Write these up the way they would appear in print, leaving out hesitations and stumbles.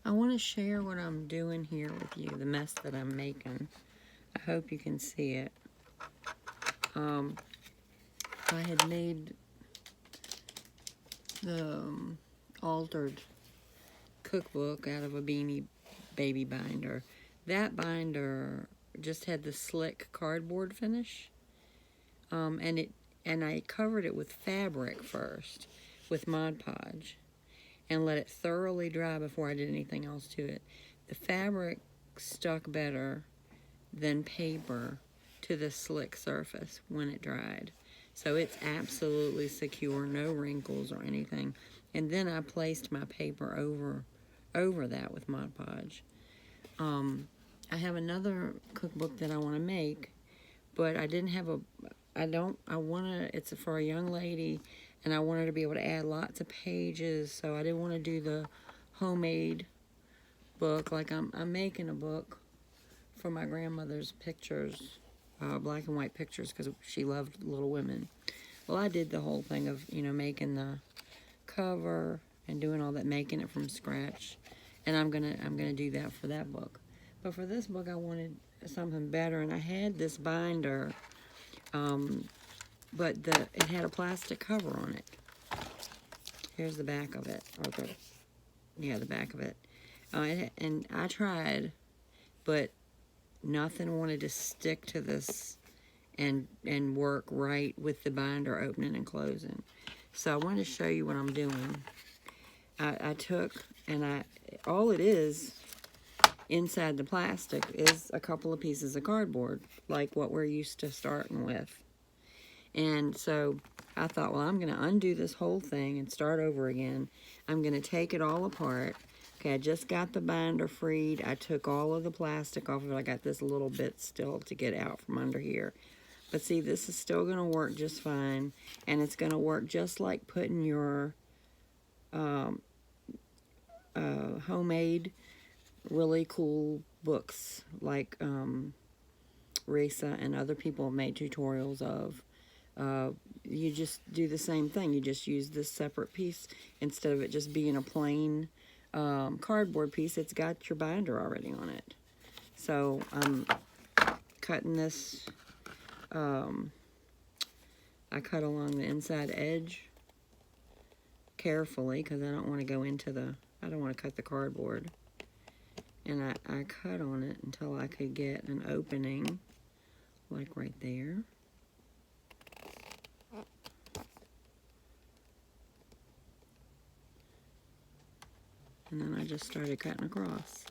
I want to share what I'm doing here with you, the mess that I'm making. I hope you can see it. I had made the altered cookbook out of a Beanie Baby binder. That binder just had the slick cardboard finish, and I covered it with fabric first, with Mod Podge, and let it thoroughly dry before I did anything else to it. The fabric stuck better than paper to the slick surface when it dried. So it's absolutely secure, no wrinkles or anything. And then I placed my paper over that with Mod Podge. I have another cookbook that I want to make, but I didn't have it's for a young lady, and I want her to be able to add lots of pages, so I didn't want to do the homemade book. Like I'm making a book for my grandmother's pictures, black and white pictures, because she loved Little Women. Well, I did the whole thing of, making the cover and doing all that, making it from scratch, and I'm gonna do that for that book. But for this book, I wanted something better, and I had this binder, but it had a plastic cover on it. Here's the back of it, the back of it. And I tried, but nothing wanted to stick to this and work right with the binder opening and closing. So I wanted to show you what I'm doing. I took, and all it is inside the plastic is a couple of pieces of cardboard, like what we're used to starting with. And so I thought, well, I'm going to undo this whole thing and start over again. I'm going to take it all apart. Okay, I just got the binder freed. I took all of the plastic off of it. I got this little bit still to get out from under here. But see, this is still going to work just fine. And it's going to work just like putting your homemade, really cool books like Risa and other people have made tutorials of. You just do the same thing. You just use this separate piece instead of it just being a plain cardboard piece. It's got your binder already on it. So I'm cutting this. I cut along the inside edge carefully because I don't want to go into I don't want to cut the cardboard. And I cut on it until I could get an opening, like right there. And then I just started cutting across.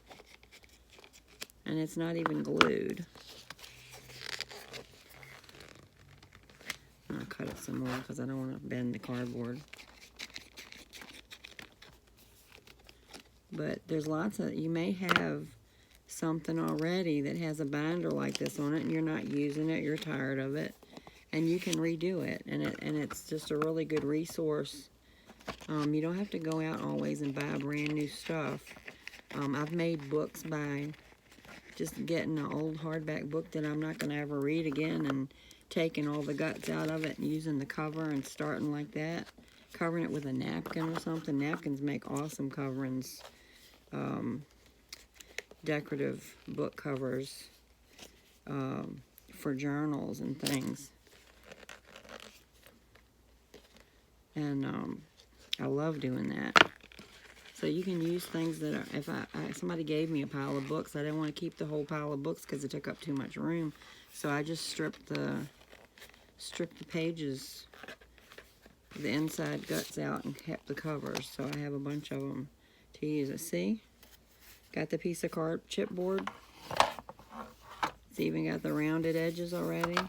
And it's not even glued. And I'll cut it some more because I don't want to bend the cardboard. But there's lots of, you may have something already that has a binder like this on it and you're not using it, you're tired of it, and you can redo it. And it's just a really good resource. You don't have to go out always and buy brand new stuff. I've made books by just getting an old hardback book that I'm not going to ever read again and taking all the guts out of it and using the cover and starting like that. Covering it with a napkin or something. Napkins make awesome coverings. Decorative book covers for journals and things. And I love doing that. So you can use things that are, if somebody gave me a pile of books, I didn't want to keep the whole pile of books because it took up too much room. So I just stripped the pages, the inside guts out, and kept the covers. So I have a bunch of them to use. See? Got the piece of chipboard. It's even got the rounded edges already.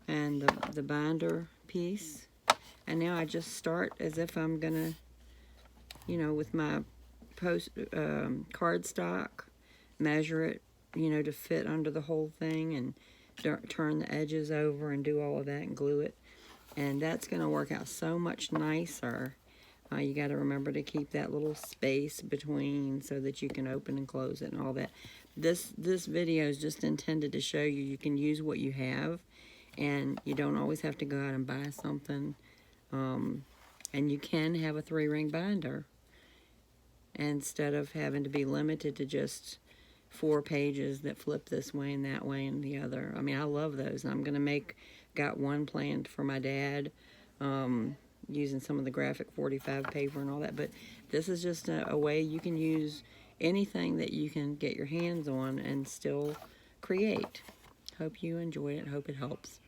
And the binder piece. And now I just start as if I'm gonna, with my cardstock, measure it, to fit under the whole thing, and turn the edges over and do all of that and glue it. And that's gonna work out so much nicer. You got to remember to keep that little space between so that you can open and close it and all that. This video is just intended to show you can use what you have, and you don't always have to go out and buy something. And you can have a 3-ring binder. instead of having to be limited to just 4 pages that flip this way and that way and the other. I mean, I love those. I'm going to got one planned for my dad, using some of the graphic 45 paper and all that. But this is just a way you can use anything that you can get your hands on and still create. Hope you enjoy it. Hope it helps.